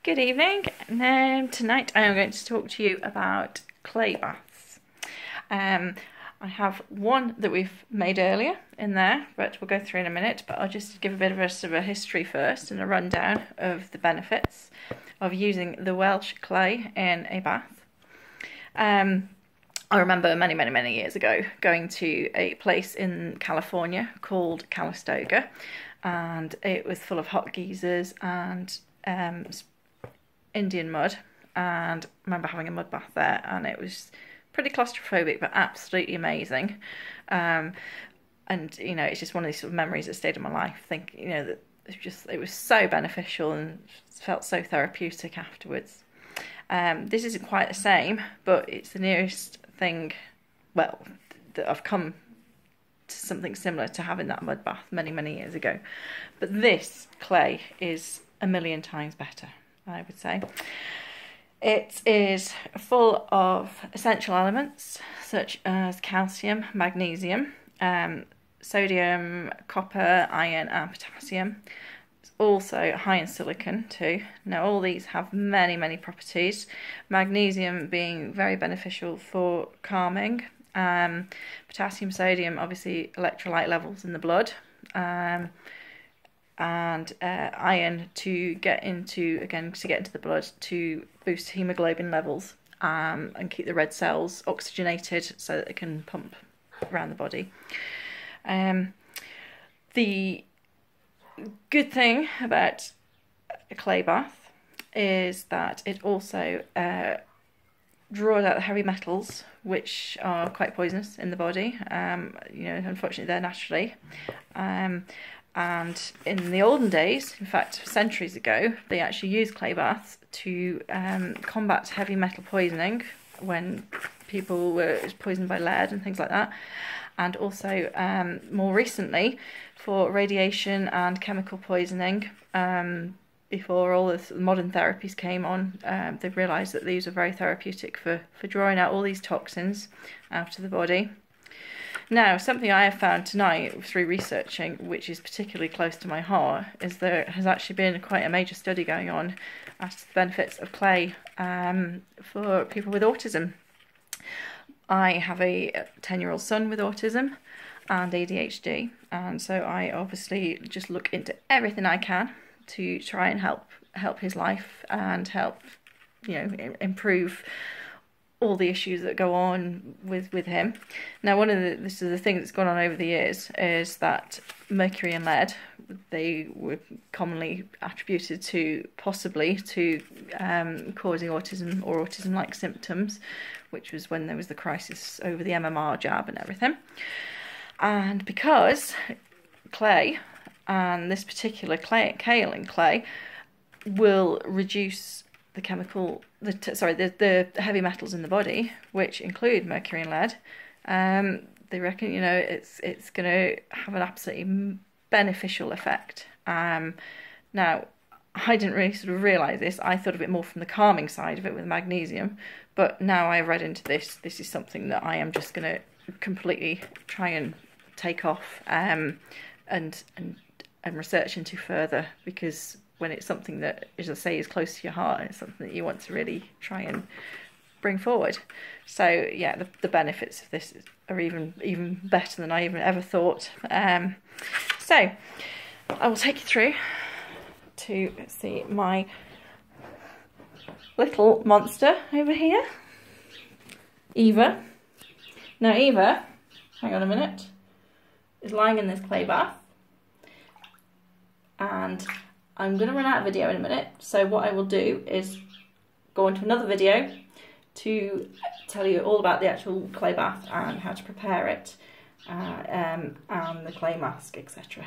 Good evening. Now tonight I am going to talk to you about clay baths. I have one that we've made earlier in there, but we'll go through in a minute. But I'll just give a bit of a sort of a history first and a rundown of the benefits of using the Welsh clay in a bath. I remember many years ago going to a place in California called Calistoga, and it was full of hot geysers and Indian mud, and I remember having a mud bath there, and it was pretty claustrophobic but absolutely amazing. And you know, it's just one of these sort of memories that stayed in my life. That it was so beneficial and felt so therapeutic afterwards. This isn't quite the same, but it's the nearest thing, well, that I've come to something similar to having that mud bath many years ago. But this clay is a million times better, I would say. It is full of essential elements such as calcium, magnesium, sodium, copper, iron and potassium. It's also high in silicon too. Now all these have many properties, magnesium being very beneficial for calming, potassium, sodium, obviously electrolyte levels in the blood, and iron to get into the blood to boost hemoglobin levels, and keep the red cells oxygenated so that they can pump around the body. The good thing about a clay bath is that it also draws out the heavy metals, which are quite poisonous in the body. Unfortunately they're naturally. And in the olden days, in fact centuries ago, they actually used clay baths to combat heavy metal poisoning when people were poisoned by lead and things like that. And also more recently for radiation and chemical poisoning. Before all the modern therapies came on, they've realised that these are very therapeutic for drawing out all these toxins out of the body. Now, something I have found tonight through researching, which is particularly close to my heart, is there has actually been quite a major study going on as to the benefits of clay for people with autism. I have a 10-year-old son with autism and ADHD, and so I obviously just look into everything I can to try and help his life and help, improve all the issues that go on with him. Now, this is the thing that's gone on over the years is that mercury and lead, they were commonly attributed to possibly causing autism or autism-like symptoms, which was when there was the crisis over the MMR jab and everything. And because clay, and this particular kaolin clay, will reduce the the heavy metals in the body, which include mercury and lead. They reckon, it's going to have an absolutely beneficial effect. Now, I didn't really sort of realise this. I thought of it more from the calming side of it with magnesium, but now I've read into this. This is something that I am just going to completely try and take off and research into further, because when it's something that, as I say, is close to your heart, it's something that you want to really try and bring forward. So yeah, the benefits of this are even better than I even ever thought. So I will take you through to see my little monster over here, Eva. Now Eva, hang on a minute, is lying in this clay bath, and I'm going to run out of video in a minute, so what I will do is go on to another video to tell you all about the actual clay bath and how to prepare it, and the clay mask, etc.